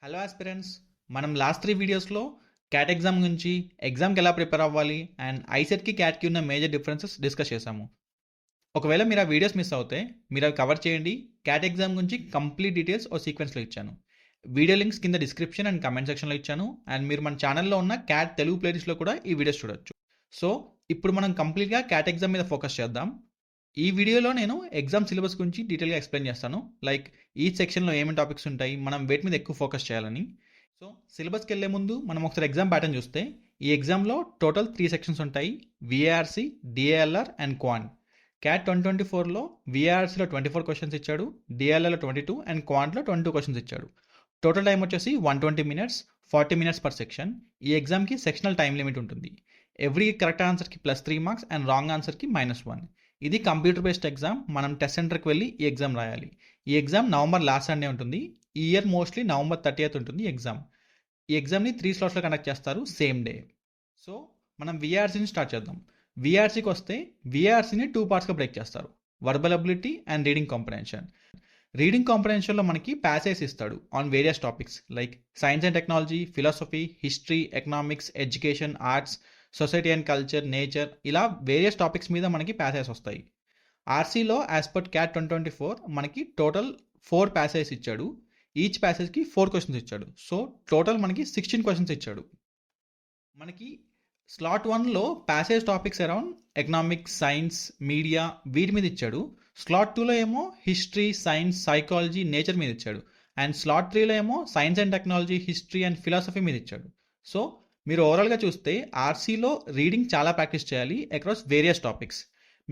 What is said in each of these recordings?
Hello aspirants, మనం last 3 వీడియోస్లో cat exam గురించి, ఎగ్జామ్కి ఎలా ప్రిపేర్ అవ్వాలి అండ్ ఐసెట్కి క్యాట్కి ఉన్న మేజర్ డిఫరెన్సెస్ డిస్కస్ చేశాము. ఒకవేళ మీరు ఆ వీడియోస్ మిస్ అవుతే మీరు అవి కవర్ చేయండి. క్యాట్ ఎగ్జామ్ గురించి కంప్లీట్ డీటెయిల్స్ ఓ సీక్వెన్స్లో ఇచ్చాను. వీడియో లింక్స్ కింద డిస్క్రిప్షన్ అండ్ కమెంట్ సెక్షన్లో ఇచ్చాను. అండ్ మీరు మన ఛానల్లో ఉన్న క్యాట్ తెలుగు ప్లేలిస్ట్లో కూడా ఈ వీడియోస్ చూడొచ్చు. సో ఇప్పుడు మనం కంప్లీట్గా క్యాట్ ఎగ్జామ్ మీద ఫోకస్ చేద్దాం. ఈ వీడియోలో నేను ఎగ్జామ్ సిలబస్ గురించి డీటెయిల్గా ఎక్స్ప్లెయిన్ చేస్తాను. లైక్ ఈ సెక్షన్లో ఏమేమి టాపిక్స్ ఉంటాయి, మనం వేటి మీద ఎక్కువ ఫోకస్ చేయాలని. సో సిలబస్కి వెళ్ళే ముందు మనం ఒకసారి ఎగ్జామ్ ప్యాటర్న్ చూస్తే, ఈ ఎగ్జామ్లో టోటల్ 3 సెక్షన్స్ ఉంటాయి: VARC, DILR and quant. CAT 2024లో విఏఆర్సిలో 24 క్వశ్చన్స్ ఇచ్చాడు, డిఏఎల్ఆర్లో 22 అండ్ క్వాంట్లో 22 క్వశ్చన్స్ ఇచ్చాడు. టోటల్ టైం వచ్చేసి 120 మినిట్స్, 40 మినిట్స్ పర్ సెక్షన్. ఈ ఎగ్జామ్కి సెక్షనల్ టైం లిమిట్ ఉంటుంది. ఎవ్రీ కరెక్ట్ ఆన్సర్కి +3 మార్క్స్ అండ్ రాంగ్ ఆన్సర్కి -1. ఇది కంప్యూటర్ బేస్డ్ ఎగ్జామ్. మనం టెస్ట్ సెంటర్కి వెళ్ళి ఈ ఎగ్జామ్ రాయాలి. ఈ ఎగ్జామ్ నవంబర్ లాస్ట్ సండే ఉంటుంది. ఈ ఇయర్ మోస్ట్లీ నవంబర్ 30th ఉంటుంది ఎగ్జామ్. ఈ ఎగ్జామ్ని 3 స్లాట్స్లో కండక్ట్ చేస్తారు, సేమ్ డే. సో మనం విఆర్సీని స్టార్ట్ చేద్దాం. విఆర్సీకి వస్తే విఆర్సీని 2 పార్ట్స్గా బ్రేక్ చేస్తారు: verbal ability and reading comprehension. Reading కాంప్రహెన్షన్లో మనకి ప్యాసేజ్ ఇస్తాడు on various topics like science and technology, philosophy, history, economics, education, arts, society and culture, nature, ఇలా వేరియస్ టాపిక్స్ మీద మనకి ప్యాసేజ్ వస్తాయి. ఆర్సీలో యాజ్ పర్ క్యాట్ 2024 మనకి టోటల్ 4 ప్యాసేజ్ ఇచ్చాడు. Each ప్యాసేజ్కి 4 క్వశ్చన్స్ ఇచ్చాడు. సో టోటల్ మనకి 16 క్వశ్చన్స్ ఇచ్చాడు. మనకి స్లాట్ 1లో passage topics around economics, science, media వీటి మీద ఇచ్చాడు. స్లాట్ 2లో ఏమో హిస్టరీ, సైన్స్, సైకాలజీ, నేచర్ మీద ఇచ్చాడు. అండ్ స్లాట్ 3లో ఏమో science and technology, history and philosophy మీద ఇచ్చాడు. సో మీరు ఓవరాల్గా చూస్తే ఆర్సీలో రీడింగ్ చాలా ప్రాక్టీస్ చేయాలి అక్రాస్ వేరియస్ టాపిక్స్.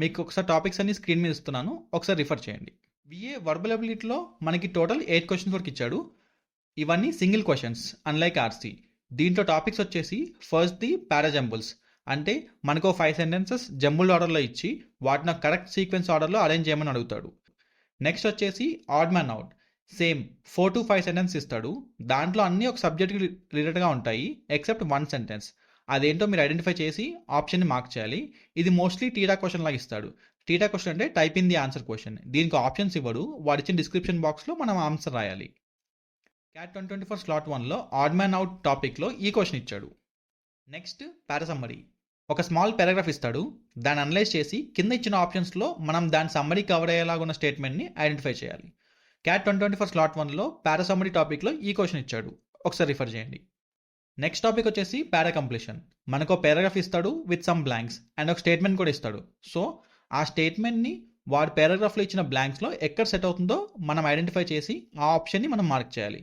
మీకు ఒకసారి టాపిక్స్ అన్ని స్క్రీన్ మీద ఇస్తున్నాను, ఒకసారి రిఫర్ చేయండి. విఏ వర్బల్ అబిలిటీలో మనకి టోటల్ 8 క్వశ్చన్స్ వరకు ఇచ్చాడు. ఇవన్నీ సింగిల్ క్వశ్చన్స్ అన్లైక్ ఆర్సీ. దీంట్లో టాపిక్స్ వచ్చేసి ఫస్ట్ ది పారాజంబుల్స్, అంటే మనకు 5 సెంటెన్సెస్ జంబుల్డ్ ఆర్డర్లో ఇచ్చి వాటిని కరెక్ట్ సీక్వెన్స్ ఆర్డర్లో అరేంజ్ చేయమని అడుగుతాడు. నెక్స్ట్ వచ్చేసి add man out. Same 4 to 5 sentence ఇస్తాడు. దాంట్లో అన్నీ ఒక సబ్జెక్ట్కి రిలేటెడ్గా ఉంటాయి ఎక్సెప్ట్ 1 సెంటెన్స్. అదేంటో మీరు ఐడెంటిఫై చేసి ఆప్షన్ని మార్క్ చేయాలి. ఇది మోస్ట్లీ టీటా క్వశ్చన్ లాగా ఇస్తాడు. టీటా క్వశ్చన్ అంటే type in the answer question. దీనికి ఆప్షన్స్ ఇవ్వడు, వాడు ఇచ్చిన డిస్క్రిప్షన్ బాక్స్లో మనం ఆన్సర్ రాయాలి. క్యాట్ 2024 స్లాట్ 1లో ఆడ్ మ్యాన్ అవుట్ టాపిక్లో ఈ క్వశ్చన్ ఇచ్చాడు. Next para summary. ఒక స్మాల్ పారాగ్రాఫ్ ఇస్తాడు. దాన్ని అనలైజ్ చేసి కింద ఇచ్చిన ఆప్షన్స్లో మనం దాని సమ్మరీ కవర్ అయ్యేలాగా ఉన్న స్టేట్మెంట్ని ఐడెంటిఫై చేయాలి. క్యాట్ 2024 స్లాట్ 1లో పారాసమ్మరీ టాపిక్లో ఈ క్వశ్చన్ ఇచ్చాడు, ఒకసారి రిఫర్ చేయండి. నెక్స్ట్ టాపిక్ వచ్చేసి పారా కంప్లీషన్. మనకు పారాగ్రాఫ్ ఇస్తాడు విత్ సమ్ బ్లాంక్స్ అండ్ ఒక స్టేట్మెంట్ కూడా ఇస్తాడు. సో ఆ స్టేట్మెంట్ని వాడు పారాగ్రాఫ్లో ఇచ్చిన బ్లాంక్స్లో ఎక్కడ సెట్ అవుతుందో మనం ఐడెంటిఫై చేసి ఆ ఆప్షన్ని మనం మార్క్ చేయాలి.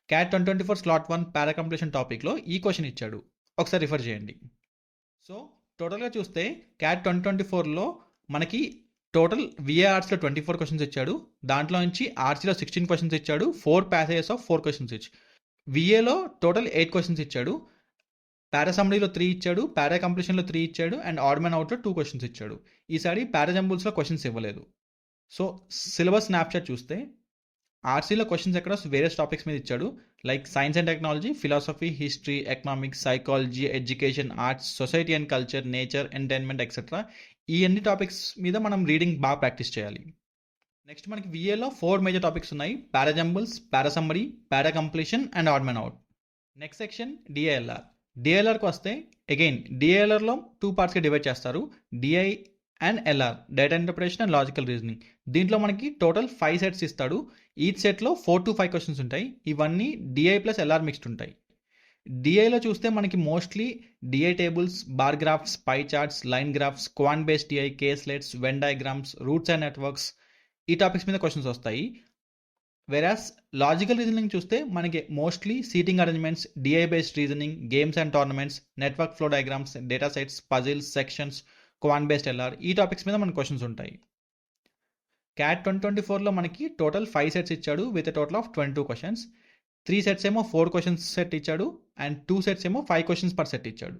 క్యాట్ 2024 స్లాట్ 1 పారా కంప్లీషన్ టాపిక్లో ఈ క్వశ్చన్ ఇచ్చాడు, ఒకసారి రిఫర్ చేయండి. సో టోటల్గా చూస్తే క్యాట్ 2024లో మనకి టోటల్ విఏఆర్సీలో 24 క్వశ్చన్స్ ఇచ్చాడు. దాంట్లో నుంచి ఆర్సీలో 16 క్వశ్చన్స్ ఇచ్చాడు, 4 ప్యాసేజెస్ ఆఫ్ 4 క్వశ్చన్స్ ఇచ్చి. విఏలో టోటల్ 8 క్వశ్చన్స్ ఇచ్చాడు. పారాసమ్మరీలో 3 ఇచ్చాడు, పారా కంప్లీషన్లో 3 ఇచ్చాడు అండ్ ఆడ్ మ్యాన్ అవుట్లో 2 క్వశ్చన్స్ ఇచ్చాడు. ఈసారి పారాజంబుల్స్లో క్వశ్చన్స్ ఇవ్వలేదు. సో సిలబస్ స్నాప్షాట్ చూస్తే ఆర్సీలో క్వశ్చన్స్ అక్రాస్ వేరియస్ టాపిక్స్ మీద ఇచ్చాడు like science and technology, philosophy, history, economics, psychology, education, arts, society and culture, nature, entertainment etcetera. ఈ అన్ని టాపిక్స్ మీద మనం రీడింగ్ బాగా ప్రాక్టీస్ చేయాలి. నెక్స్ట్ మనకి విఏలో 4 మేజర్ టాపిక్స్ ఉన్నాయి: para jumbles, para summary, para completion and odd man out. Next section DILR. డిఏఎల్ఆర్కి వస్తే అగైన్ డిఏఎల్ఆర్లో 2 పార్ట్స్గా డివైడ్ చేస్తారు: DI and LR, data interpretation and logical reasoning. దీంట్లో మనకి టోటల్ 5 సెట్స్ ఇస్తాడు. ఈచ్ సెట్లో 4 to 5 క్వశ్చన్స్ ఉంటాయి. ఇవన్నీ డిఐ ప్లస్ ఎల్ఆర్ మిక్స్డ్ ఉంటాయి. డిఐలో చూస్తే మనకి mostly DI tables, bar graphs, pi charts, line graphs, quant based DI, case let's, Venn diagrams, roots and networks, ఈ టాపిక్స్ మీద క్వశ్చన్స్ వస్తాయి. వెరాస్ లాజికల్ రీజనింగ్ చూస్తే మనకి mostly seating arrangements, DI based reasoning, games and tournaments, network flow diagrams, data sets, puzzles, sections, quant based LR, ఈ topics మీద మనకి questions ఉంటాయి. Cat 2024లో మనకి టోటల్ 5 సెట్స్ ఇచ్చాడు with total of 22 questions. 3 sets ఏమో 4 questions set ఇచ్చాడు and 2 sets ఏమో 5 questions per set ఇచ్చాడు.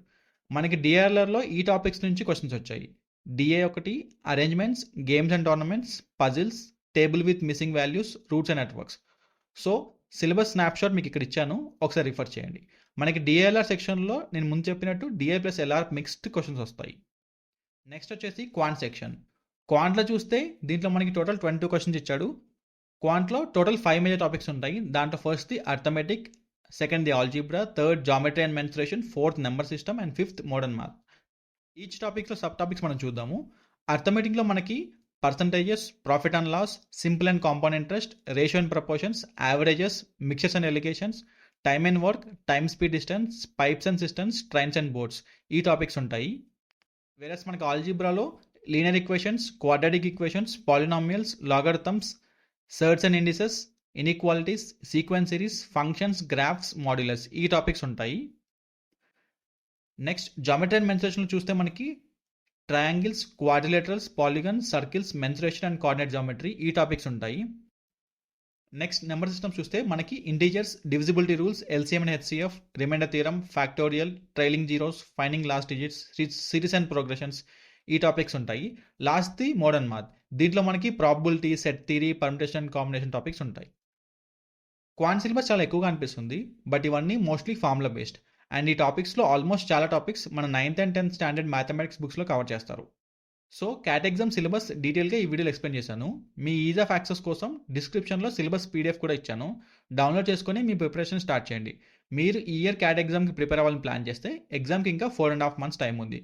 మనకి డిఆర్ఆర్లో ఈ టాపిక్స్ నుంచి క్వశ్చన్స్ వచ్చాయి: DA 1 arrangements, games and tournaments, puzzles, table with missing values, routes and networks. So syllabus snapshot మీకు ఇక్కడ ఇచ్చాను, ఒకసారి రిఫర్ చేయండి. మనకి డిఏఎల్ఆర్ సెక్షన్లో నేను ముందు చెప్పినట్టు DI plus LR mixed questions వస్తాయి. నెక్స్ట్ వచ్చేసి క్వాంట్ సెక్షన్. క్వాంట్లో చూస్తే దీంట్లో మనకి టోటల్ 22 క్వశ్చన్స్ ఇచ్చాడు. క్వాంట్లో టోటల్ 5 మేజర్ టాపిక్స్ ఉంటాయి. దాంట్లో first the arithmetic, second the algebra, third geometry and mensuration, fourth number system and fifth modern math. Each టాపిక్లో sub topics మనం చూద్దాము. అర్థమెటిక్లో మనకి percentages, profit and loss, simple and compound interest, ratio and proportions, averages, mixtures and alligations, time and work, time speed distance, pipes and cisterns, trains and boats, ఈ topics ఉంటాయి. వేరస్ మనకి ఆల్జీబ్రాలో linear equations, quadratic equations, polynomials, logarithms, surds and indices, inequalities, sequence series, functions, graphs, modulus, ఈ topics ఉంటాయి. Next geometry and మెన్సురేషన్లో చూస్తే మనకి triangles, quadrilaterals, polygons, circles, mensuration and coordinate geometry, ఈ టాపిక్స్ ఉంటాయి. నెక్స్ట్ నెంబర్ సిస్టమ్ చూస్తే మనకి integers, divisibility rules, LCM and HCF, remainder theorem, factorial, trailing zeros, finding last digits, series and progressions, ఈ topics ఉంటాయి. Last the modern math, దీంట్లో మనకి probability, set theory, permutation and combination topics ఉంటాయి. Quant syllabus చాలా ఎక్కువగా అనిపిస్తుంది, but ఇవన్నీ mostly formula based. And ఈ టాపిక్స్లో ఆల్మోస్ట్ చాలా టాపిక్స్ మన 9th and 10th standard mathematics బుక్స్లో కవర్ చేస్తారు. సో క్యాట్ ఎగ్జామ్ సిలబస్ డీటెయిల్గా ఈ వీడియోలో ఎక్స్ప్లెయిన్ చేశాను. మీ ఈజ్ ఆఫ్ యాక్సెస్ కోసం డిస్క్రిప్షన్లో సిలబస్ పీడిఎఫ్ కూడా ఇచ్చాను. డౌన్లోడ్ చేసుకొని మీ ప్రిపరేషన్ స్టార్ట్ చేయండి. మీరు ఈ ఇయర్ క్యాట్ ఎగ్జామ్కి ప్రిపేర్ అవ్వాలని ప్లాన్ చేస్తే ఎగ్జామ్కి ఇంకా 4.5 months టైం ఉంది.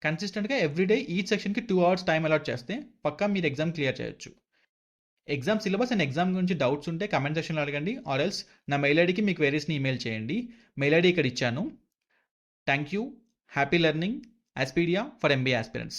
కన్సిస్టెంట్గా ఎవ్రీడే ఈచ్ సెక్షన్కి 2 hours టైం అలాట్ చేస్తే పక్కా మీరు ఎగ్జామ్ క్లియర్ చేయొచ్చు. ఎగ్జామ్ సిలబస్ అండ్ ఎగ్జామ్ గురించి డౌట్స్ ఉంటే కమెంట్ సెక్షన్లో అడగండి, ఆర్ ఎల్స్ నా మెయిల్ ఐడికి మీ క్వెరీస్ని ఈమెయిల్ చేయండి. మెయిల్ ఐడి ఇక్కడ ఇచ్చాను. Thank you. Happy learning. Aspedia for MBA aspirants.